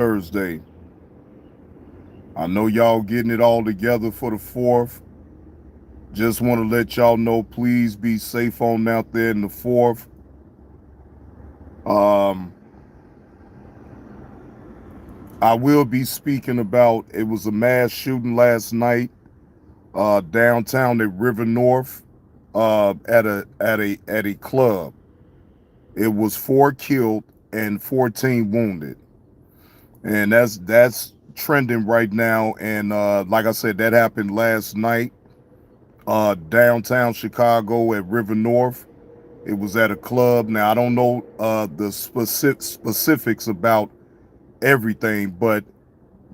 Thursday. I know y'all getting it all together for the 4th. Just want to let y'all know, please be safe on out there in the 4th. Um, I will be speaking about, it was a mass shooting last night downtown at River North at a club. It was 4 killed and 14 wounded. And that's trending right now. And like I said, that happened last night downtown Chicago at River North. It was at a club. Now I don't know the specifics about everything, but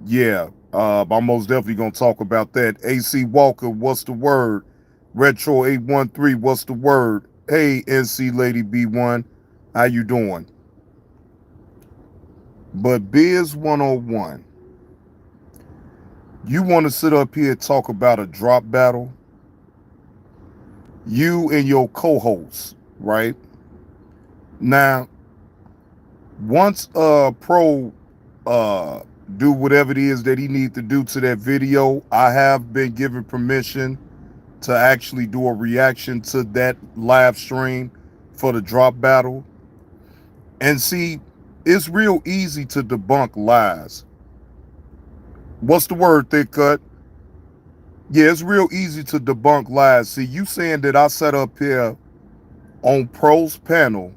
yeah, I'm most definitely gonna talk about that. AC Walker, what's the word? Retro 813, what's the word? Hey, NC Lady B1, how you doing? But Biz101, you want to sit up here and talk about a drop battle? You and your co-host, right? Now, once Pro do whatever it is that he needs to do to that video, I have been given permission to actually do a reaction to that live stream for the drop battle. And see, it's real easy to debunk lies. What's the word, Thick Cut? Yeah, it's real easy to debunk lies. See, you saying that I sat up here on Pro's panel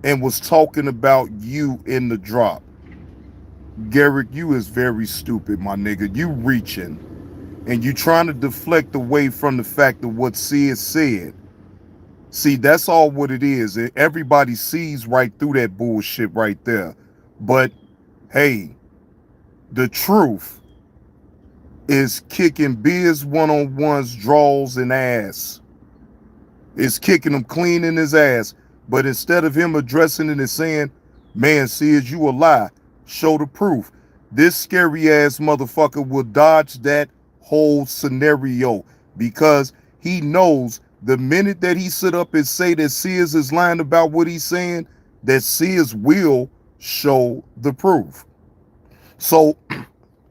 and was talking about you in the drop. Garrick, you is very stupid, my nigga. You reaching and you trying to deflect away from the fact of what Sid said. See, that's all what it is. Everybody sees right through that bullshit right there. But hey, the truth is kicking Biz101's draws and ass. It's kicking him clean in his ass. But instead of him addressing it and saying, man, Sid, you a lie, show the proof, this scary ass motherfucker will dodge that whole scenario because he knows the minute that he sit up and say that Sears is lying about what he's saying, that Sears will show the proof. So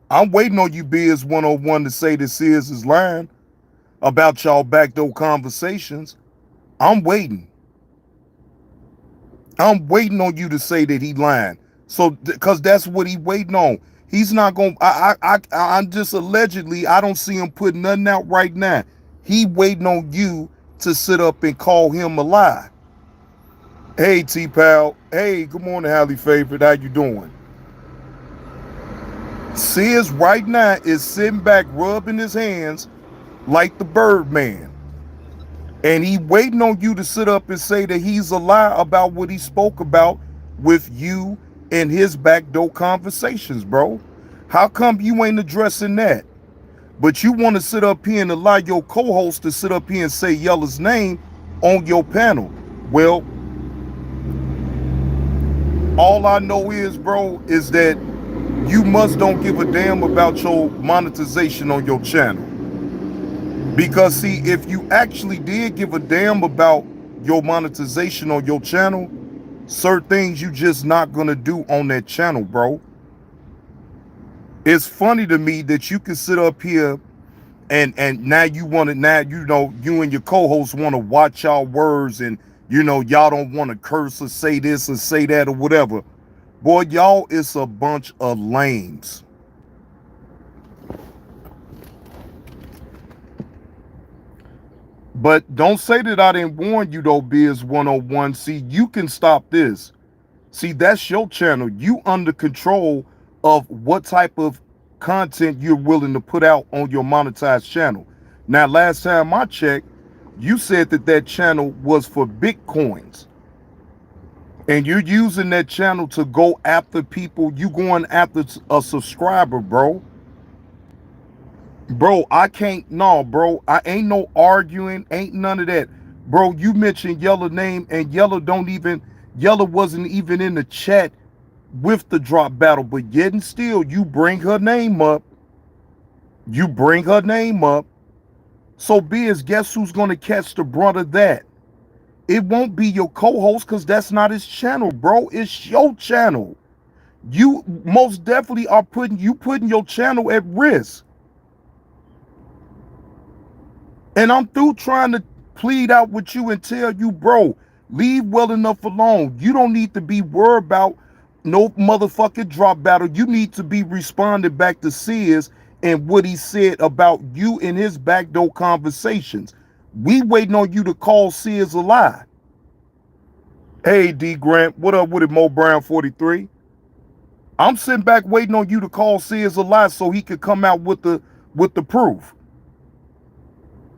I'm waiting on you, Biz101, to say that Sears is lying about y'all backdoor conversations. I'm waiting. I'm waiting on you to say that he lying. So, because that's what he waiting on. He's not going to, I'm just allegedly, I don't see him putting nothing out right now. He waiting on you to sit up and call him a lie. Hey, T-Pal. Hey, good morning, Hallie Favorite. How you doing? Sears right now is sitting back rubbing his hands like the Birdman. And he waiting on you to sit up and say that he's a lie about what he spoke about with you and his backdoor conversations, bro. How come you ain't addressing that? But you want to sit up here and allow your co-host to sit up here and say Yella's name on your panel. Well, all I know is, bro, is that you must don't give a damn about your monetization on your channel. Because see, if you actually did give a damn about your monetization on your channel, certain things you just not gonna do on that channel, bro. It's funny to me that you can sit up here and now you want to, now you know you and your co-host want to watch y'all words, and you know y'all don't want to curse or say this or say that or whatever. Boy, y'all is a bunch of lames. But don't say that I didn't warn you though, Biz101. See, you can stop this. See, that's your channel. You under control of what type of content you're willing to put out on your monetized channel. Now, last time I checked, you said that that channel was for Bitcoins. And you're using that channel to go after people. You going after a subscriber, bro. Bro, I can't, no, bro. I ain't no arguing, ain't none of that. Bro, you mentioned Yella name and Yella wasn't even in the chat with the drop battle, but yet and still, you bring her name up. You bring her name up. So Biz, guess who's gonna catch the brunt of that? It won't be your co-host, because that's not his channel, bro. It's your channel. You most definitely are putting your channel at risk. And I'm through trying to plead out with you and tell you, bro, leave well enough alone. You don't need to be worried about no motherfucking drop battle. You need to be responding back to Sears and what he said about you in his backdoor conversations. We waiting on you to call Sears a lie. Hey, D Grant, what up with it, Mo Brown 43? I'm sitting back waiting on you to call Sears a lie so he could come out with the proof.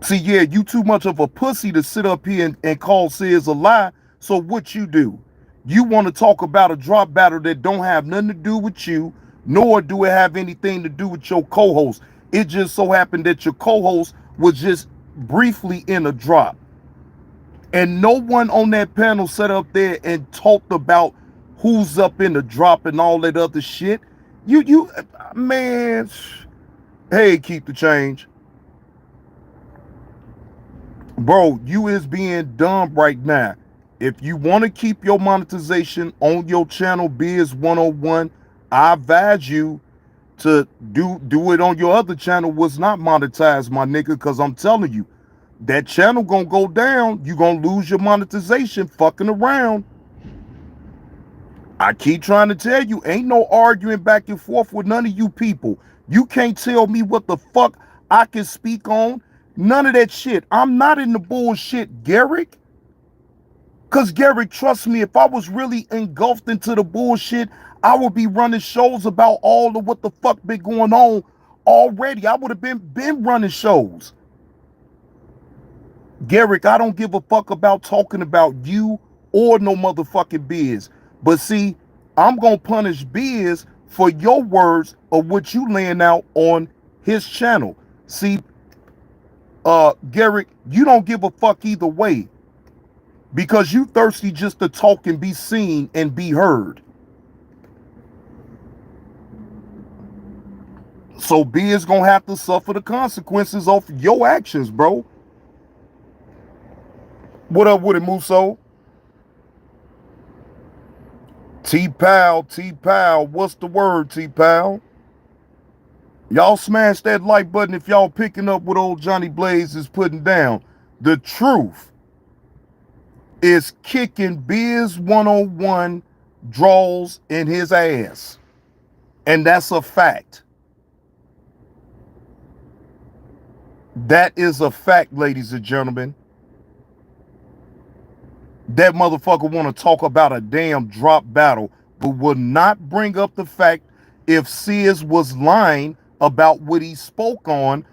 See, yeah, you too much of a pussy to sit up here and call Sears a lie. So what you do? You want to talk about a drop battle that don't have nothing to do with you, nor do it have anything to do with your co-host. It just so happened that your co-host was just briefly in a drop. And no one on that panel sat up there and talked about who's up in the drop and all that other shit. Man, hey, keep the change. Bro, you is being dumb right now. If you want to keep your monetization on your channel, Biz101, I advise you to do it on your other channel was not monetized, my nigga, because I'm telling you, that channel gonna go down. You gonna lose your monetization fucking around. I keep trying to tell you, ain't no arguing back and forth with none of you people. You can't tell me what the fuck I can speak on. None of that shit. I'm not in the bullshit, Garrick. Because Garrick, trust me, if I was really engulfed into the bullshit, I would be running shows about all of what the fuck been going on already. I would have been running shows. Garrick, I don't give a fuck about talking about you or no motherfucking Biz. But see, I'm going to punish Biz for your words of what you laying out on his channel. See, Garrick, you don't give a fuck either way because you thirsty just to talk and be seen and be heard. So Biz gonna have to suffer the consequences of your actions, bro. What up with it, Muso? T-Pal, what's the word, T-Pal? Y'all smash that like button if y'all picking up what old Johnny Blaze is putting down. The truth is kicking Biz101 draws in his ass. And that's a fact. That is a fact, ladies and gentlemen. That motherfucker want to talk about a damn drop battle, but will not bring up the fact if Sears was lying about what he spoke on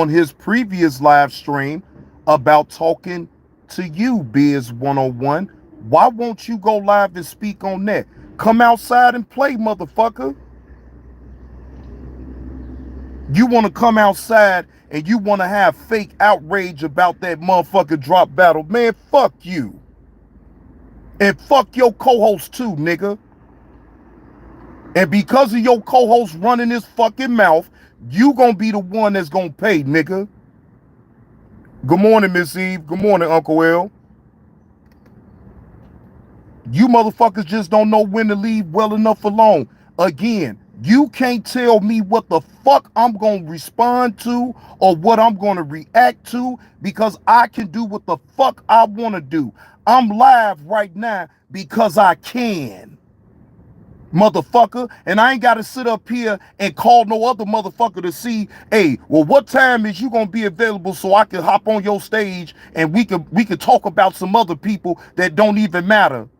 his previous live stream about talking to you, Biz101. Why won't you go live and speak on that? Come outside and play, motherfucker. You want to come outside and you want to have fake outrage about that motherfucker drop battle. Man, fuck you. And fuck your co-host too, nigga. And because of your co-host running his fucking mouth, you gonna be the one that's gonna pay, nigga. Good morning, Miss Eve. Good morning, Uncle L. You motherfuckers just don't know when to leave well enough alone. Again, you can't tell me what the fuck I'm gonna respond to or what I'm gonna react to because I can do what the fuck I wanna do. I'm live right now because I can, motherfucker. And I ain't got to sit up here and call no other motherfucker to see, hey, well, what time is you going to be available so I can hop on your stage and we could talk about some other people that don't even matter.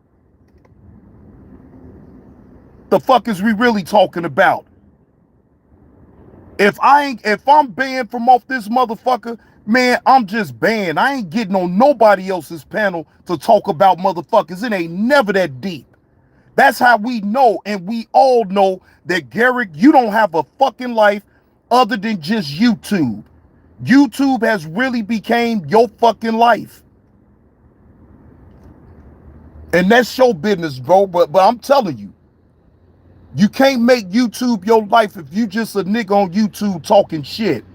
The fuck is we really talking about? If I'm banned from off this motherfucker, man, I'm just banned. I ain't getting on nobody else's panel to talk about motherfuckers. It ain't never that deep. That's how we know, and we all know that, Garrick, you don't have a fucking life other than just YouTube. YouTube has really became your fucking life. And that's your business, bro. But I'm telling you, you can't make YouTube your life if you just a nigga on YouTube talking shit.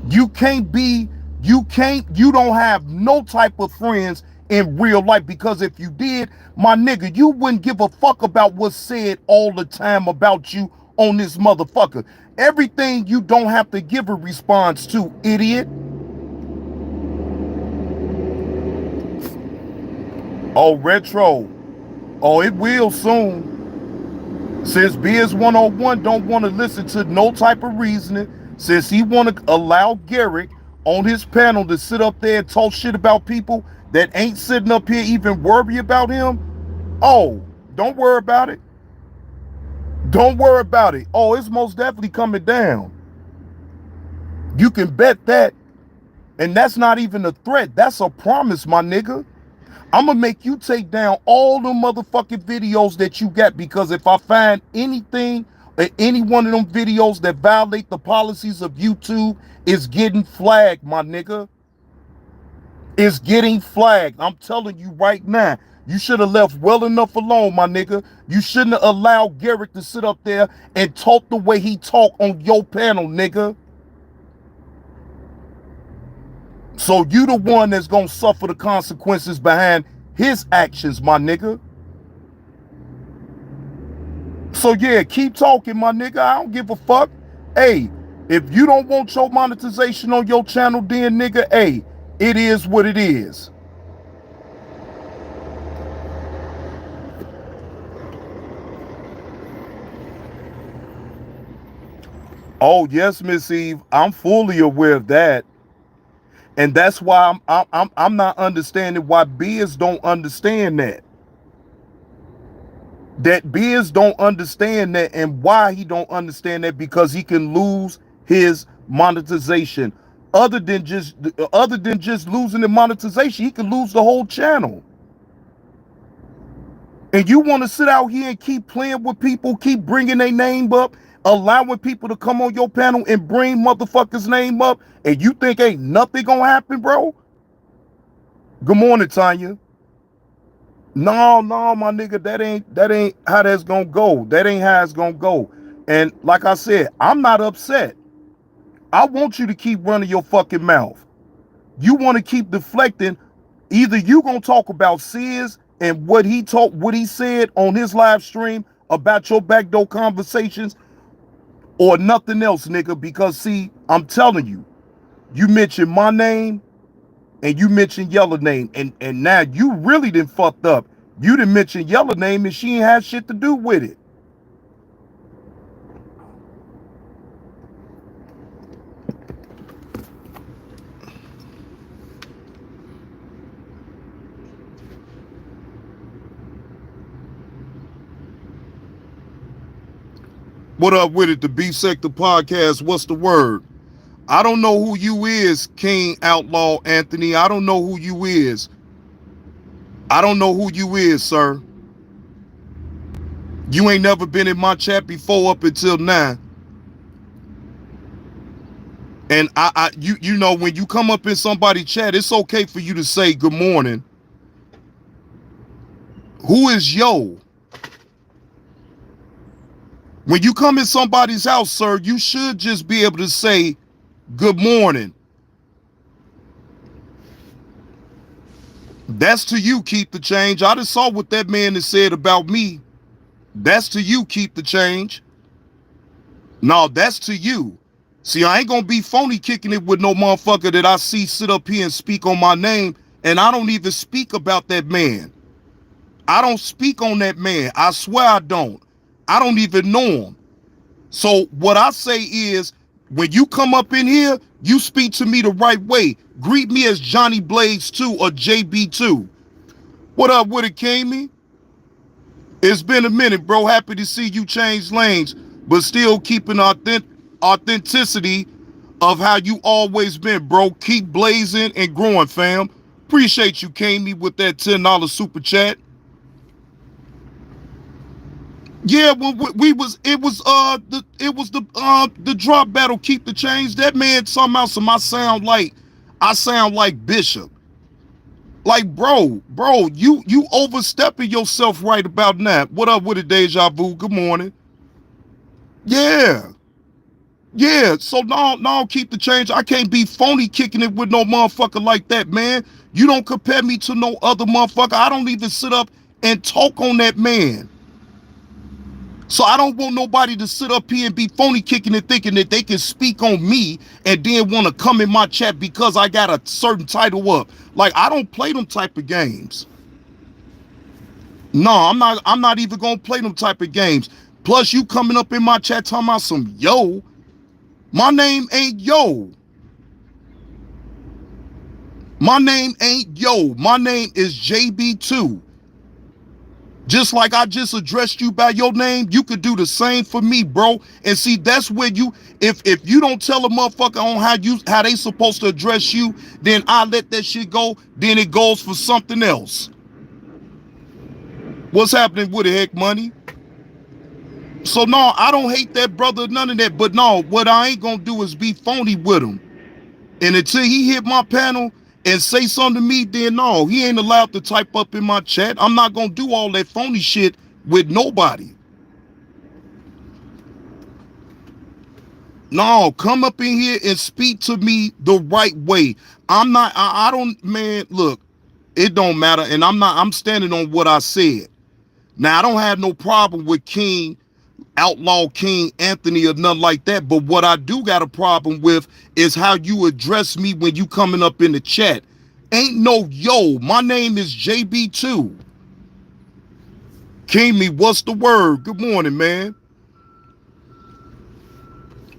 You don't have no type of friends in real life, because if you did, my nigga, you wouldn't give a fuck about what's said all the time about you on this motherfucker. Everything you don't have to give a response to, idiot. Oh, retro. Oh, it will soon. Since Biz101 don't want to listen to no type of reasoning, since he want to allow Garrick on his panel to sit up there and talk shit about people that ain't sitting up here even worry about him, oh, don't worry about it. Don't worry about it. Oh, it's most definitely coming down. You can bet that. And that's not even a threat. That's a promise, my nigga. I'm going to make you take down all the motherfucking videos that you got, because if I find anything, any one of them videos that violate the policies of YouTube, is getting flagged, my nigga. It's getting flagged. I'm telling you right now. You should have left well enough alone, my nigga. You shouldn't have allowed Garrick to sit up there and talk the way he talk on your panel, nigga. So you the one that's gonna suffer the consequences behind his actions, my nigga. So yeah, keep talking, my nigga. I don't give a fuck. Hey, if you don't want your monetization on your channel, then nigga, hey, it is what it is. Oh yes, Miss Eve, I'm fully aware of that. And that's why I'm not understanding why Biz don't understand that. That Biz don't understand that, and why he don't understand that, because he can lose his monetization. Other than just losing the monetization, he can lose the whole channel. And you want to sit out here and keep playing with people, keep bringing their name up, allowing people to come on your panel and bring motherfuckers' name up, and you think ain't nothing gonna happen, bro? Good morning, Tanya. No, my nigga, that ain't how that's gonna go. That ain't how it's gonna go. And like I said, I'm not upset. I want you to keep running your fucking mouth. You want to keep deflecting. Either you gonna talk about Sis and what he said on his live stream about your backdoor conversations, or nothing else, nigga. Because see, I'm telling you, you mentioned my name and you mentioned Yellow name, and now you really done fucked up. You done mentioned Yellow name and she ain't had shit to do with it. What up with it? The B Sector Podcast. What's the word? I don't know who you is, King Outlaw Anthony. I don't know who you is. I don't know who you is, sir. You ain't never been in my chat before up until now. And you know, when you come up in somebody's chat, it's okay for you to say good morning. Who is yo? When you come in somebody's house, sir, you should just be able to say good morning. That's to you, keep the change. I just saw what that man has said about me. That's to you, keep the change. No, that's to you. See, I ain't gonna be phony kicking it with no motherfucker that I see sit up here and speak on my name, and I don't even speak about that man. I don't speak on that man. I swear I don't. I don't even know him. So what I say is, when you come up in here, you speak to me the right way. Greet me as Johnny Blaze 2 or JB2. What up with it, Kamey? It's been a minute, bro. Happy to see you change lanes, but still keeping authenticity of how you always been, bro. Keep blazing and growing, fam. Appreciate you, Kamey, with that $10 super chat. Yeah, well, it was the drop battle, keep the change. That man somehow I sound like Bishop. Like, bro, you overstepping yourself right about now. What up with it, Deja Vu? Good morning. Yeah. So now keep the change. I can't be phony kicking it with no motherfucker like that, man. You don't compare me to no other motherfucker. I don't even sit up and talk on that man. So I don't want nobody to sit up here and be phony kicking and thinking that they can speak on me and then want to come in my chat because I got a certain title up. Like, I don't play them type of games. No, I'm not even gonna play them type of games. Plus, you coming up in my chat talking about some yo. My name ain't yo. My name ain't yo. My name is JB2. Just like I just addressed you by your name, you could do the same for me, bro. And see, that's where you, if you don't tell a motherfucker on how they supposed to address you, then I let that shit go, then it goes for something else. What's happening with it, Heck Money? So no, I don't hate that brother, none of that. But no, what I ain't gonna do is be phony with him. And until he hit my panel and say something to me, then no, he ain't allowed to type up in my chat. I'm not gonna do all that phony shit with nobody. No, come up in here and speak to me the right way. I don't, man, look, it don't matter. And I'm standing on what I said. Now, I don't have no problem with Outlaw King Anthony or nothing like that. But what I do got a problem with is how you address me when you coming up in the chat. Ain't no yo. My name is JB2. King me, what's the word? Good morning, man.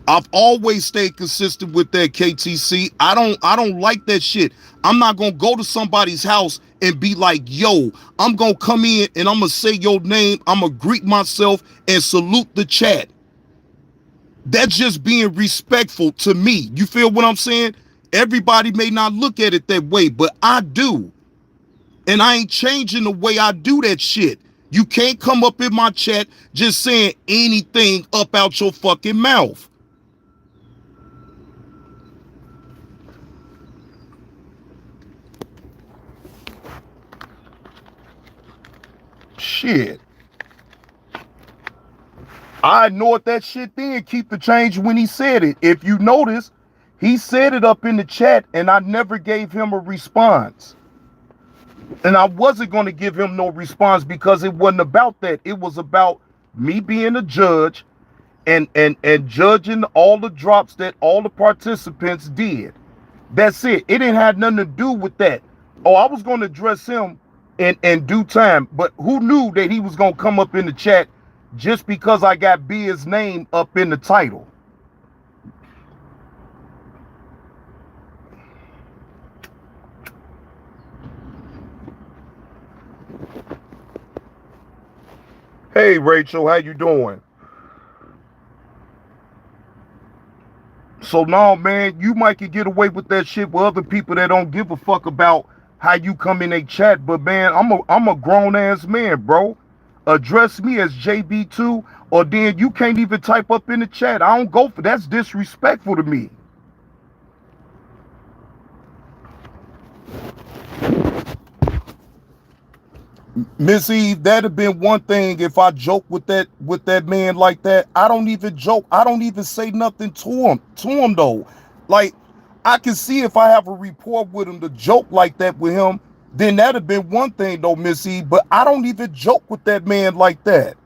I've always stayed consistent with that, KTC. I don't like that shit. I'm not gonna go to somebody's house and be like, yo, I'm gonna come in and I'm gonna say your name, I'm gonna greet myself and salute the chat. That's just being respectful to me. You feel what I'm saying? Everybody may not look at it that way, but I do. And I ain't changing the way I do that shit. You can't come up in my chat just saying anything up out your fucking mouth. Shit. I ignored that shit then. Keep the change when he said it. If you notice, he said it up in the chat and I never gave him a response. And I wasn't going to give him no response because it wasn't about that. It was about me being a judge and judging all the drops that all the participants did. That's it. It didn't have nothing to do with that. Oh, I was going to address him in due time, but who knew that he was going to come up in the chat just because I got Biz's name up in the title? Hey, Rachel, how you doing? So now, man, you might can get away with that shit with other people that don't give a fuck about how you come in a chat. But man, I'm a grown ass man, bro. Address me as JB2, or then you can't even type up in the chat. I don't go for that's disrespectful to me. Miss Eve, that'd have been one thing if I joke with that man like that. I don't even joke. I don't even say nothing to him though. Like, I can see if I have a rapport with him to joke like that with him, then that'd have been one thing though, Miss Eve. But I don't even joke with that man like that.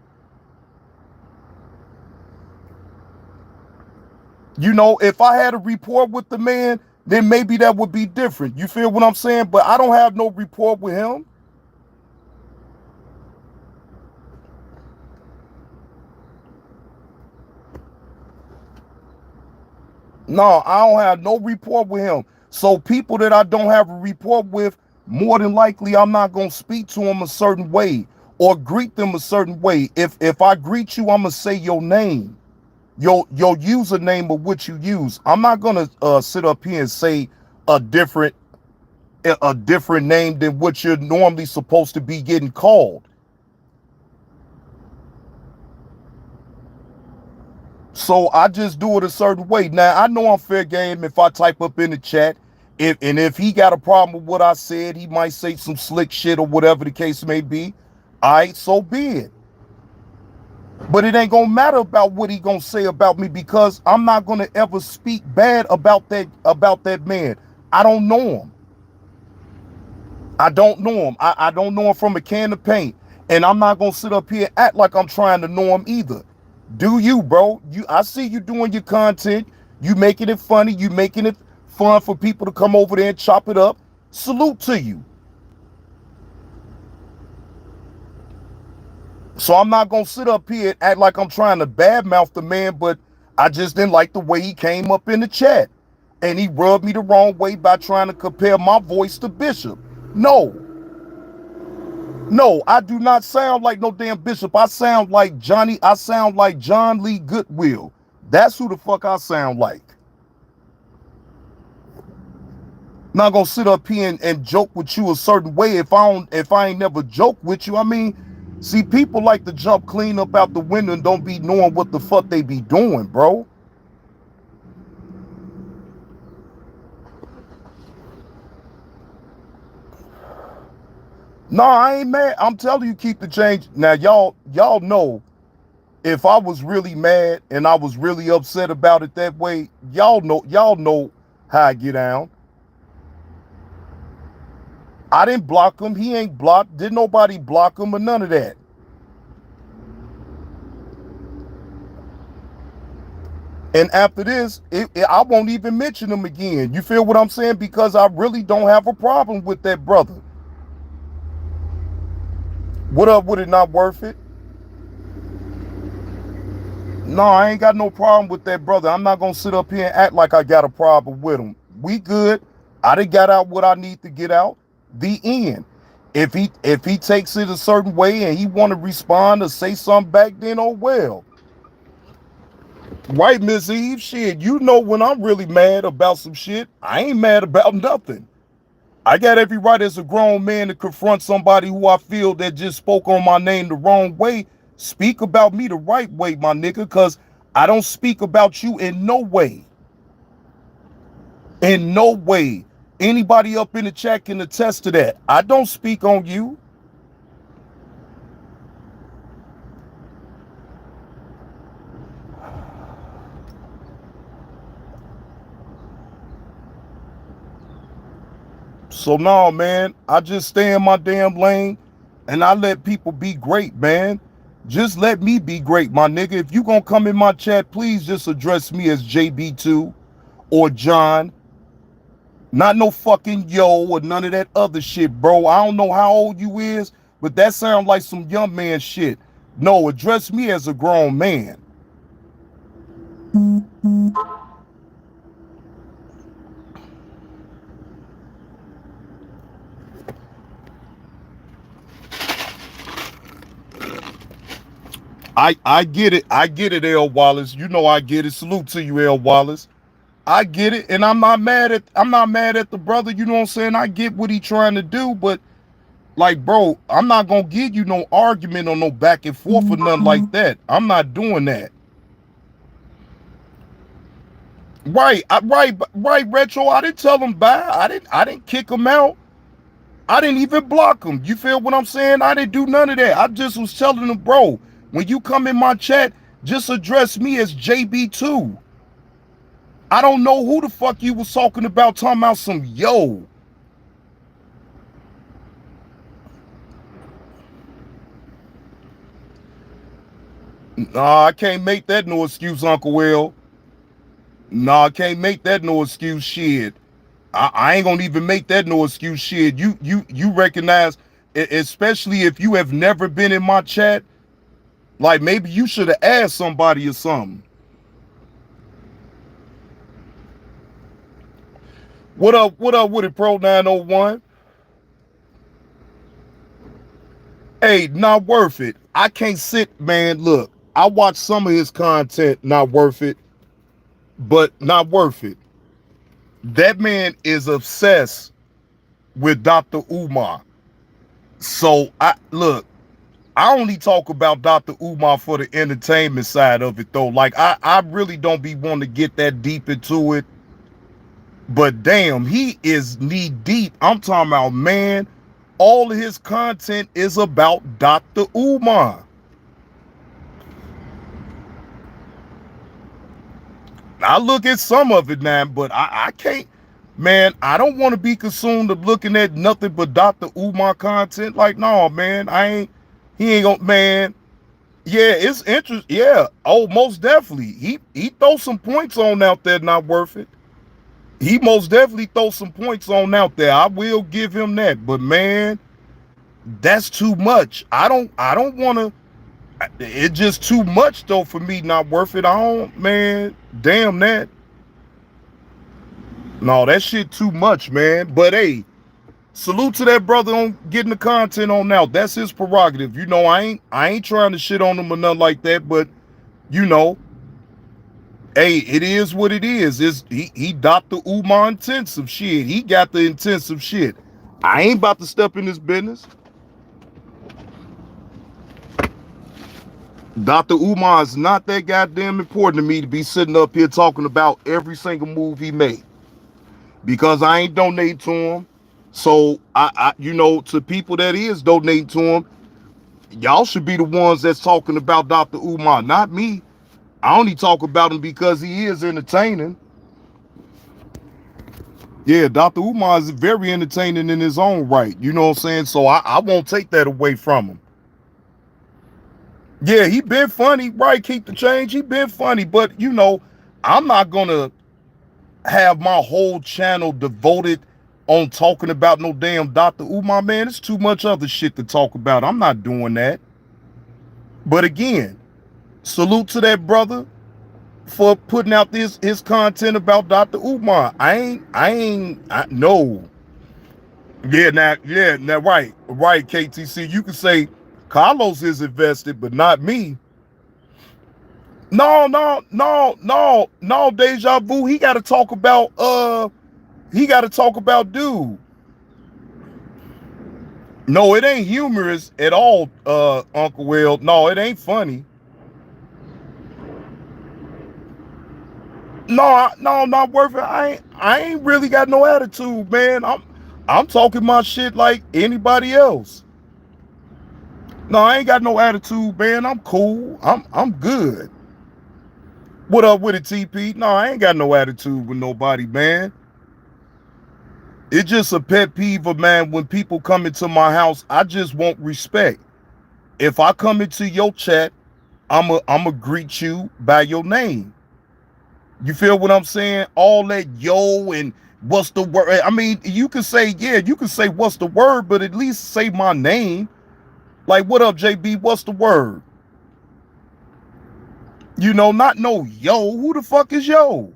You know, if I had a rapport with the man, then maybe that would be different. You feel what I'm saying? But I don't have no rapport with him. No, I don't have no rapport with him. So people that I don't have a rapport with, more than likely I'm not going to speak to them a certain way or greet them a certain way. If I greet you, I'm going to say your name, your username of what you use. I'm not going to sit up here and say a different name than what you're normally supposed to be getting called. So I just do it a certain way. Now, I know I'm fair game if I type up in the chat. If he got a problem with what I said, he might say some slick shit or whatever the case may be. All right, so be it. But it ain't gonna matter about what he gonna say about me because I'm not gonna ever speak bad about that man. I don't know him. I don't know him. I don't know him from a can of paint. And I'm not gonna sit up here and act like I'm trying to know him either. Do you, bro? I see you doing your content. You making it funny. You making it fun for people to come over there and chop it up. Salute to you. So I'm not gonna sit up here and act like I'm trying to badmouth the man, but I just didn't like the way he came up in the chat. And he rubbed me the wrong way by trying to compare my voice to Bishop. No, I do not sound like no damn Bishop. I sound like John Lee Goodwill. That's who the fuck I sound like. Not gonna sit up here and joke with you a certain way if I ain't never joked with you. I mean, see, people like to jump clean up out the window and don't be knowing what the fuck they be doing, bro. No, I ain't mad. I'm telling you, keep the change. Now, y'all know if I was really mad and I was really upset about it that way, y'all know how I get down. I didn't block him. He ain't blocked. Didn't nobody block him or none of that. And after this, I won't even mention him again. You feel what I'm saying? Because I really don't have a problem with that brother. What up with it not worth it? No, I ain't got no problem with that brother. I'm not going to sit up here and act like I got a problem with him. We good. I done got out what I need to get out. The end. If he takes it a certain way and he want to respond or say something back, then oh well. Right, Miss Eve? Shit, you know when I'm really mad about some shit, I ain't mad about nothing. I got every right as a grown man to confront somebody who I feel that just spoke on my name the wrong way. Speak about me the right way, my nigga, because I don't speak about you in no way. In no way. Anybody up in the chat can attest to that. I don't speak on you. So no, man, I just stay in my damn lane and I let people be great, man. Just let me be great, my nigga. If you gonna come in my chat, please just address me as JB2 or John. Not no fucking yo or none of that other shit, bro. I don't know how old you is, but that sounds like some young man shit. No, address me as a grown man. I get it. I get it, L. Wallace. You know I get it. Salute to you, L. Wallace. I get it, and I'm not mad at the brother, you know what I'm saying? I get what he trying to do, but like, bro, I'm not gonna give you no argument or no back and forth or nothing like that. I'm not doing that. Right, right, Retro. I didn't tell him bye. I didn't kick him out. I didn't even block him. You feel what I'm saying? I didn't do none of that. I just was telling him, bro, when you come in my chat, just address me as JB2. I don't know who the fuck you was talking about some yo. Nah, I can't make that no excuse, Uncle Will. Nah, I can't make that no excuse, shit. I ain't gonna even make that no excuse, shit. You recognize, especially if you have never been in my chat, like maybe you should have asked somebody or something. What up with it, Pro 901? Hey, not worth it. I can't sit, man. Look, I watch some of his content, not worth it, but not worth it. That man is obsessed with Dr. Umar. So I only talk about Dr. Umar for the entertainment side of it though. Like I really don't be wanting to get that deep into it. But damn, he is knee deep. I'm talking about, man, all of his content is about Dr. Umar. I look at some of it now, but I can't. Man, I don't want to be consumed of looking at nothing but Dr. Umar content. Like, no, man, he ain't gonna, man. Yeah, it's interesting. Yeah, oh, most definitely. He throws some points on out there, not worth it. He most definitely throws some points on out there. I will give him that. But man, that's too much. I don't want to. It's just too much though for me. Not worth it. I don't, man. Damn that. No, that shit too much, man. But hey, salute to that brother on getting the content on out. That's his prerogative. You know, I ain't trying to shit on him or nothing like that. But you know, hey, it is what it is. He Dr. Umar intensive shit. He got the intensive shit. I ain't about to step in his business. Dr. Umar is not that goddamn important to me to be sitting up here talking about every single move he made. Because I ain't donate to him. So I you know, to people that is donating to him, y'all should be the ones that's talking about Dr. Umar, not me. I only talk about him because he is entertaining. Yeah, Dr. Umar is very entertaining in his own right. You know what I'm saying? So I won't take that away from him. Yeah, he been funny, right? Keep the change. He been funny, but you know, I'm not gonna have my whole channel devoted on talking about no damn Dr. Umar, man. It's too much other shit to talk about. I'm not doing that. But again, salute to that brother for putting out his content about Dr. Umar. No. Yeah, now, right, KTC. You can say Carlos is invested, but not me. No, Deja Vu. He got to talk about dude. No, it ain't humorous at all, Uncle Will. No, it ain't funny. No, not worth it. I ain't really got no attitude, man. I'm talking my shit like anybody else. No, I ain't got no attitude, man. I'm cool. I'm good. What up with it, TP? No, I ain't got no attitude with nobody, man. It's just a pet peeve of man when people come into my house. I just want respect. If I come into your chat, I'ma greet you by your name. You feel what I'm saying? All that yo and what's the word? I mean, you can say, yeah, you can say what's the word, but at least say my name. Like, what up, JB? What's the word? You know, not no yo. Who the fuck is yo?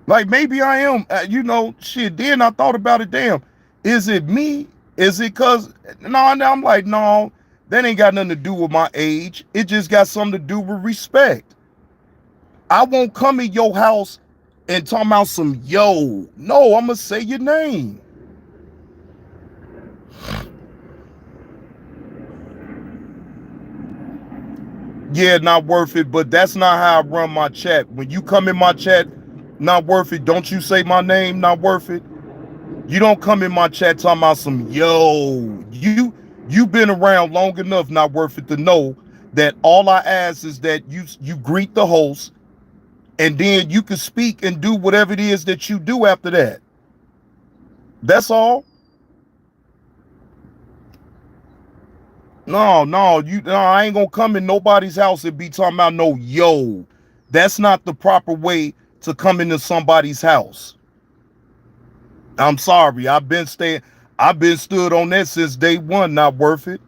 Like, maybe I am, you know, shit. Then I thought about it. Damn, is it me? Is it cause, no, I'm like, no, that ain't got nothing to do with my age. It just got something to do with respect. I won't come in your house and talk about some yo. No, I'm gonna say your name. Yeah, not worth it, but that's not how I run my chat. When you come in my chat, not worth it, don't you say my name, not worth it. You don't come in my chat talking about some yo. You been around long enough, not worth it, to know that all I ask is that you greet the host, and then you can speak and do whatever it is that you do after that. That's all. No, I ain't gonna come in nobody's house and be talking about no yo. That's not the proper way to come into somebody's house. I'm sorry. I've been stood on that since day one, not worth it.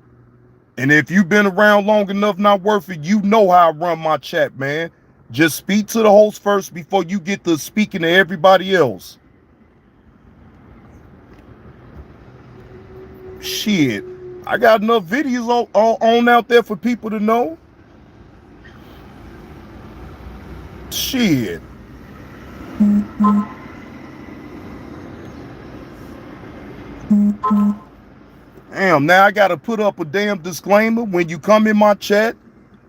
And if you've been around long enough, not worth it, you know how I run my chat, man. Just speak to the host first before you get to speaking to everybody else. Shit. I got enough videos on out there for people to know. Shit. Damn, now I gotta put up a damn disclaimer. When you come in my chat,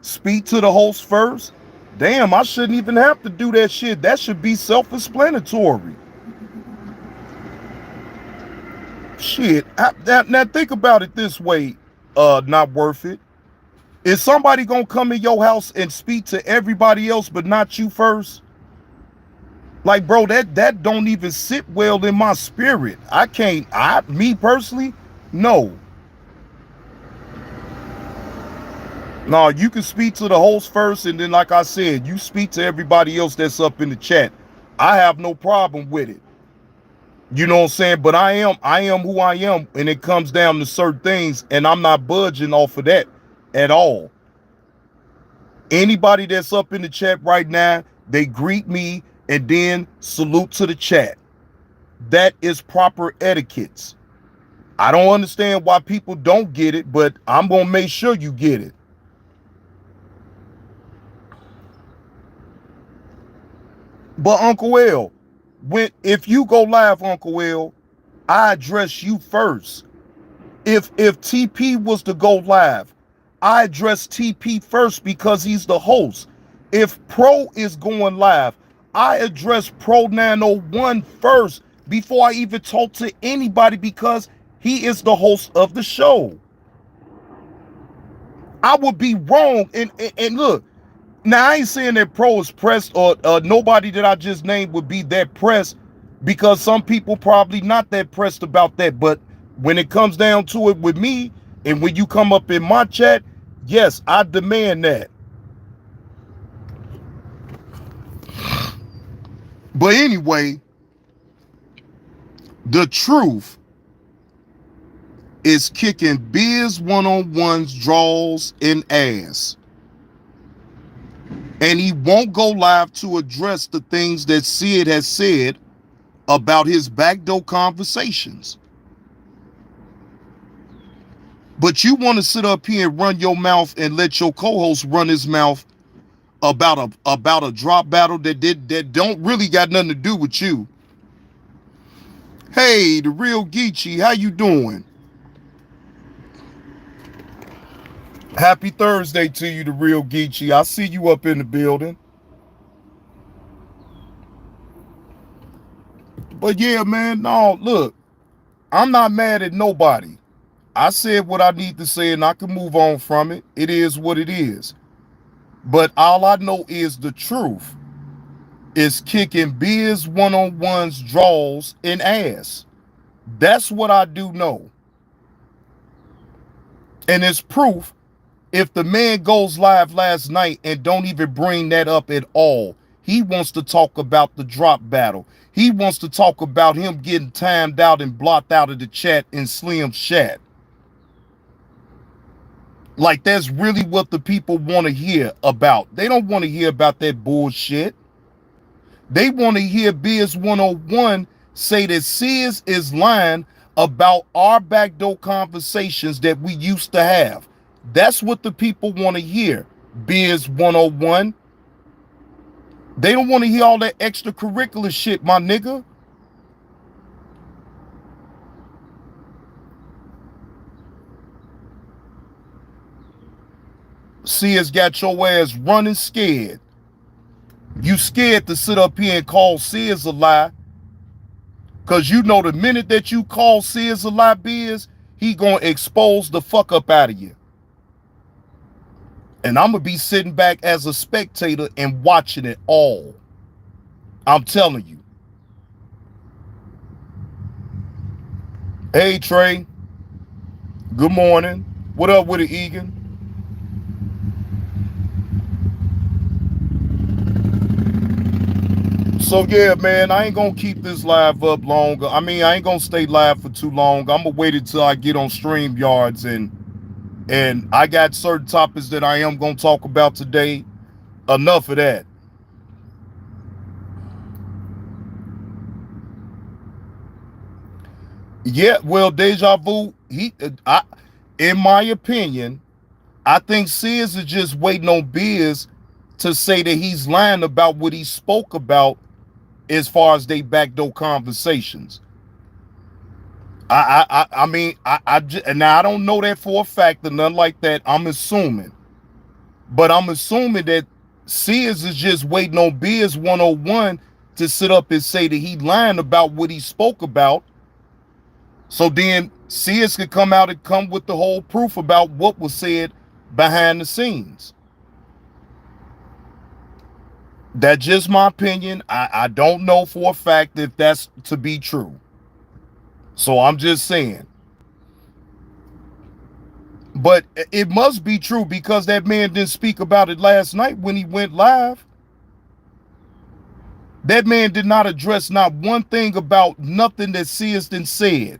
speak to the host first. Damn, I shouldn't even have to do that shit. That should be self-explanatory. Shit. Now think about it this way, not worth it. Is somebody gonna come in your house and speak to everybody else but not you first? Like, bro, that don't even sit well in my spirit. I can't, me personally, no. No, you can speak to the host first, and then, like I said, you speak to everybody else that's up in the chat. I have no problem with it. You know what I'm saying? But I am who I am, and it comes down to certain things, and I'm not budging off of that at all. Anybody that's up in the chat right now, they greet me and then salute to the chat. That is proper etiquette. I don't understand why people don't get it, but I'm gonna make sure you get it. But Uncle L, if you go live, Uncle L, I address you first. If TP was to go live, I address TP first because he's the host. If Pro is going live, I address Pro 901 first before I even talk to anybody because he is the host of the show. I would be wrong. And look, now I ain't saying that Pro is pressed or nobody that I just named would be that pressed, because some people probably not that pressed about that. But when it comes down to it with me, and when you come up in my chat, yes, I demand that. But anyway, the truth is kicking Biz101's draws and ass. And he won't go live to address the things that Sid has said about his backdoor conversations. But you want to sit up here and run your mouth and let your co-host run his mouth about a drop battle that don't really got nothing to do with you. Hey, the real Geechee, how you doing? Happy Thursday to you, the real Geechee. I see you up in the building. But yeah, man, no, look, I'm not mad at nobody. I said what I need to say and I can move on from it. It is what it is. But all I know is the truth is kicking Biz101's draws and ass. That's what I do know. And it's proof if the man goes live last night and don't even bring that up at all. He wants to talk about the drop battle. He wants to talk about him getting timed out and blocked out of the chat in Slim's chat. Like, that's really what the people want to hear about. They don't want to hear about that bullshit. They want to hear Biz101 say that Sis is lying about our backdoor conversations that we used to have. That's what the people want to hear, Biz101. They don't want to hear all that extracurricular shit, my nigga. Sis got your ass running scared. You scared to sit up here and call Sis a lie. Because you know the minute that you call Sis a lie, Biz, he gonna expose the fuck up out of you. And I'm gonna be sitting back as a spectator and watching it all. I'm telling you. Hey, Trey. Good morning. What up with it, Egan? So yeah, man, I ain't gonna keep this live up longer. I mean, I ain't gonna stay live for too long. I'm gonna wait until I get on StreamYards and I got certain topics that I am gonna talk about today. Enough of that. Yeah, well, Deja Vu, in my opinion, I think Sis is just waiting on Biz to say that he's lying about what he spoke about as far as they backdoor conversations. I mean, now I don't know that for a fact or nothing like that. I'm assuming. But I'm assuming that Sis is just waiting on Biz101 to sit up and say that he lying about what he spoke about. So then Sis could come out and come with the whole proof about what was said behind the scenes. That's just my opinion. I don't know for a fact if that's to be true. So I'm just saying. But it must be true because that man didn't speak about it last night when he went live. That man did not address not one thing about nothing that Searsden said.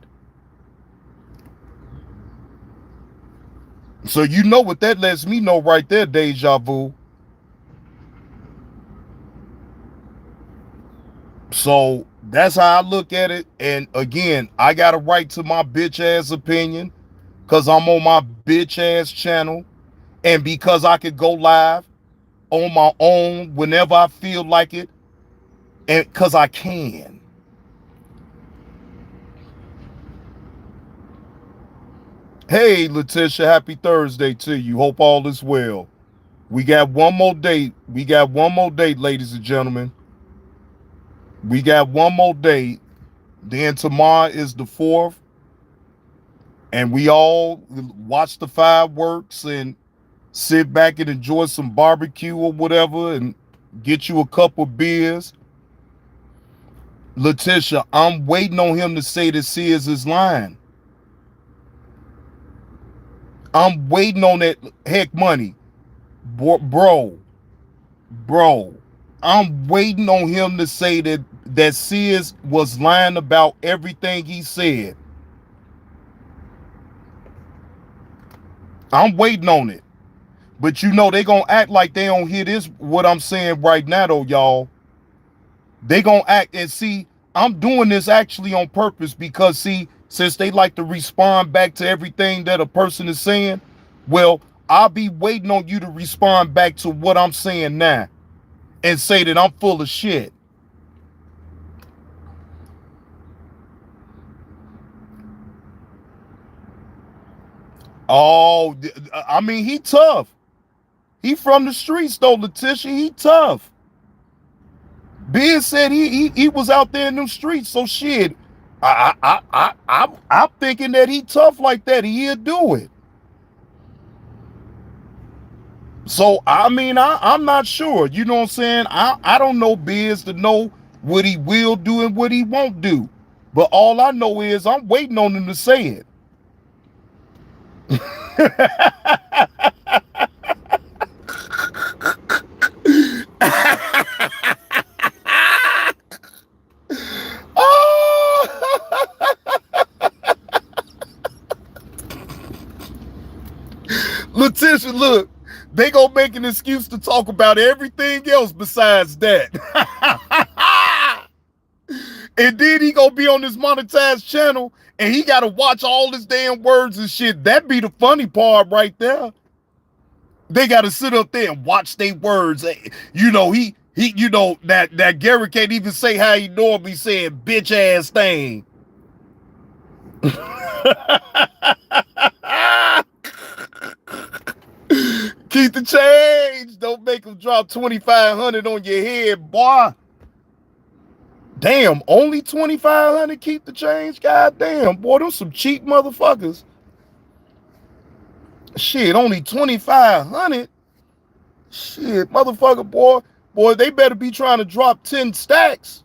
So you know what that lets me know right there, deja vu. So that's how I look at it. And again, I got a right to my bitch ass opinion because I'm on my bitch ass channel. And because I could go live on my own whenever I feel like it. And because I can. Hey, Letitia, happy Thursday to you. Hope all is well. We got one more date. We got one more date, ladies and gentlemen. We got one more date. Then tomorrow is the 4th. And we all watch the fireworks and sit back and enjoy some barbecue or whatever and get you a couple beers. Letitia, I'm waiting on him to say that Sears is lying. I'm waiting on that heck money. Bro. I'm waiting on him to say that Sears was lying about everything he said. I'm waiting on it. But you know they gonna act like they don't hear this, what I'm saying right now though, y'all. They gonna act and see, I'm doing this actually on purpose because see, since they like to respond back to everything that a person is saying, well, I'll be waiting on you to respond back to what I'm saying now and say that I'm full of shit. Oh, I mean, he tough. He from the streets though, Letitia. He tough. Biz said he was out there in them streets, so shit. I'm thinking that he tough like that. He'll do it. So I mean, I'm not sure. You know what I'm saying? I don't know Biz to know what he will do and what he won't do. But all I know is I'm waiting on him to say it. Letitia, look, they gonna make an excuse to talk about everything else besides that. And then he gonna be on this monetized channel and he gotta watch all his damn words and shit. That be the funny part right there. They gotta sit up there and watch their words. You know, you know, that Gary can't even say how he normally said bitch ass thing. Keep the change. Don't make them drop 2,500 on your head, boy. Damn, only 2,500 keep the change? God damn, boy, them some cheap motherfuckers. Shit, only 2,500? Shit, motherfucker, boy, they better be trying to drop 10 stacks.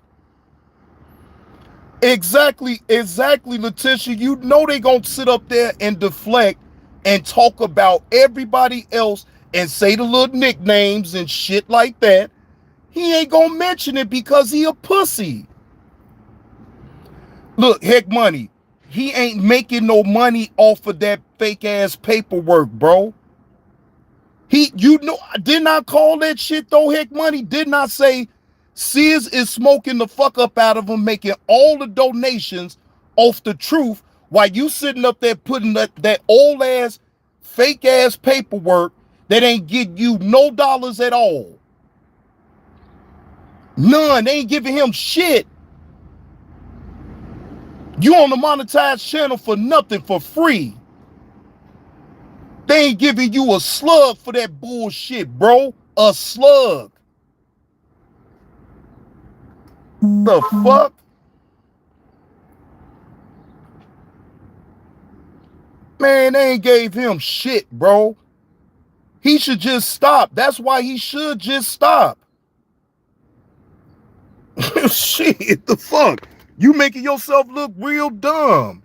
Exactly, Letitia. You know they gonna sit up there and deflect and talk about everybody else and say the little nicknames and shit like that. He ain't gonna mention it because he a pussy. Look, heck money. He ain't making no money off of that fake ass paperwork, bro. You know, did not call that shit though, heck money. Did not say Sears is smoking the fuck up out of him, making all the donations off the truth while you sitting up there putting that old ass, fake ass paperwork that ain't getting you no dollars at all. None. They ain't giving him shit. You on the monetized channel for nothing, for free. They ain't giving you a slug for that bullshit, bro. A slug. The fuck? Man, they ain't gave him shit, bro. He should just stop. That's why he should just stop. Shit, the fuck? You making yourself look real dumb.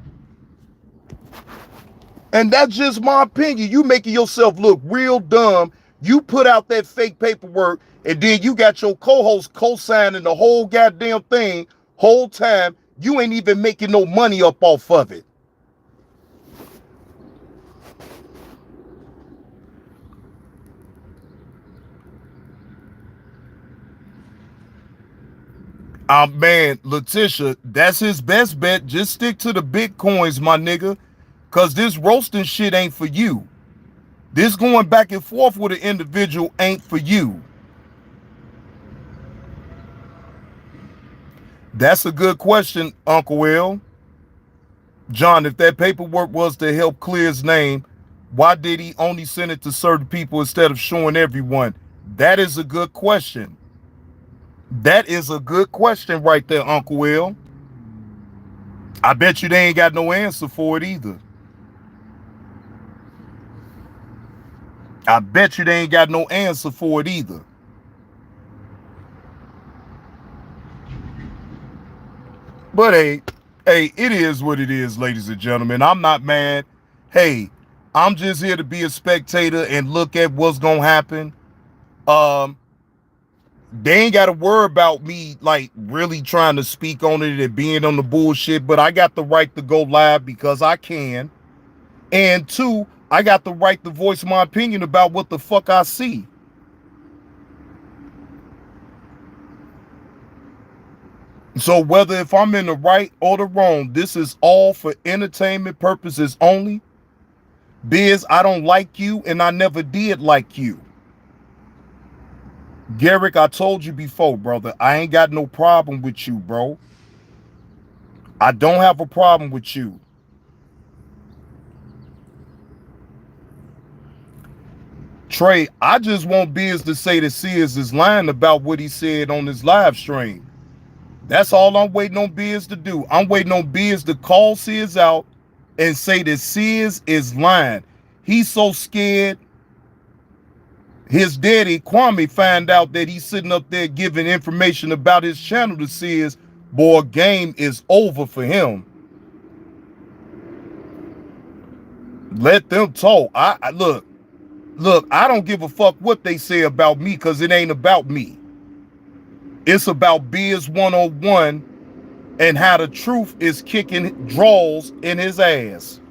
And that's just my opinion. You making yourself look real dumb. You put out that fake paperwork, and then you got your co-host co-signing the whole goddamn thing, whole time. You ain't even making no money up off of it. Man, Letitia, that's his best bet. Just stick to the Bitcoins, my nigga. Cause this roasting shit ain't for you. This going back and forth with an individual ain't for you. That's a good question, Uncle Will. John, if that paperwork was to help clear his name, why did he only send it to certain people instead of showing everyone? That is a good question. That is a good question right there, Uncle Will. I bet you they ain't got no answer for it either. I bet you they ain't got no answer for it either. But hey, it is what it is, ladies and gentlemen. I'm not mad. Hey, I'm just here to be a spectator and look at what's gonna happen. They ain't gotta worry about me like really trying to speak on it and being on the bullshit, but I got the right to go live because I can. And two, I got the right to voice my opinion about what the fuck I see. So whether if I'm in the right or the wrong, this is all for entertainment purposes only. Biz, I don't like you and I never did like you. Garrick, I told you before, brother, I ain't got no problem with you, bro. I don't have a problem with you. Trey, I just want Biz to say that Sears is lying about what he said on his live stream. That's all I'm waiting on Biz to do. I'm waiting on Biz to call Sears out and say that Sears is lying. He's so scared. His daddy, Kwame, found out that he's sitting up there giving information about his channel to Sears. Boy, game is over for him. Let them talk. I look, I don't give a fuck what they say about me because it ain't about me. It's about Biz101 and how the truth is kicking draws in his ass.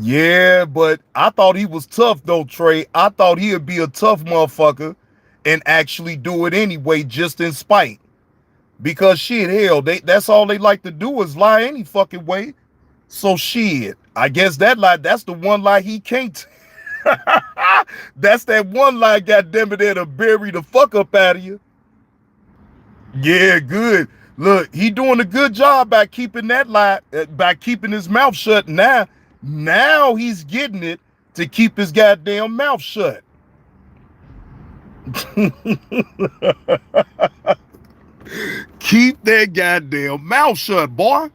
Yeah, but I thought he was tough though, Trey. I thought he'd be a tough motherfucker and actually do it anyway, just in spite. Because shit, hell, that's all they like to do is lie any fucking way. So shit, I guess that lie, that's the one lie he can't. That's that one lie, goddammit, that'll bury the fuck up out of you. Yeah, good. Look, he doing a good job by keeping that lie, by keeping his mouth shut now. Now he's getting it to keep his goddamn mouth shut. Keep that goddamn mouth shut, boy.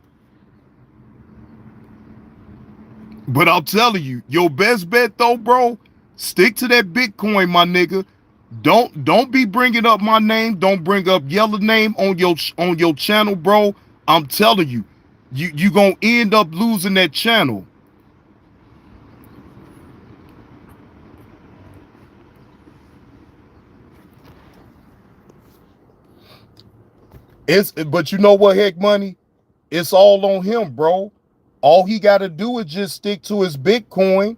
But I'm telling you, your best bet though, bro, stick to that Bitcoin, my nigga. Don't be bringing up my name. Don't bring up Yellow name on your channel, bro. I'm telling you, you gonna end up losing that channel. But you know what, Heck Money? It's all on him, bro. All he got to do is just stick to his Bitcoin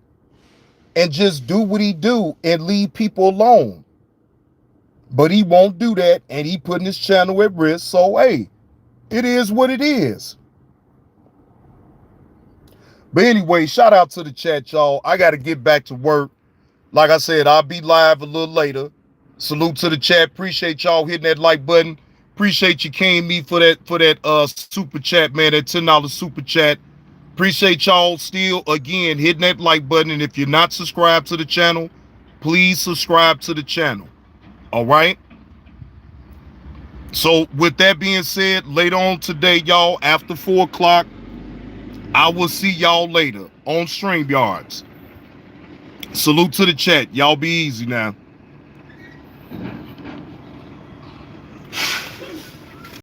and just do what he do and leave people alone. But he won't do that, and he putting his channel at risk. So, hey, it is what it is. But anyway, shout out to the chat, y'all. I got to get back to work. Like I said, I'll be live a little later. Salute to the chat. Appreciate y'all hitting that like button. Appreciate you came me for that super chat, man. That $10 super chat. Appreciate y'all still again hitting that like button. And if you're not subscribed to the channel, please subscribe to the channel. All right. So with that being said, later on today, y'all, after 4 o'clock, I will see y'all later on StreamYards. Salute to the chat. Y'all be easy now.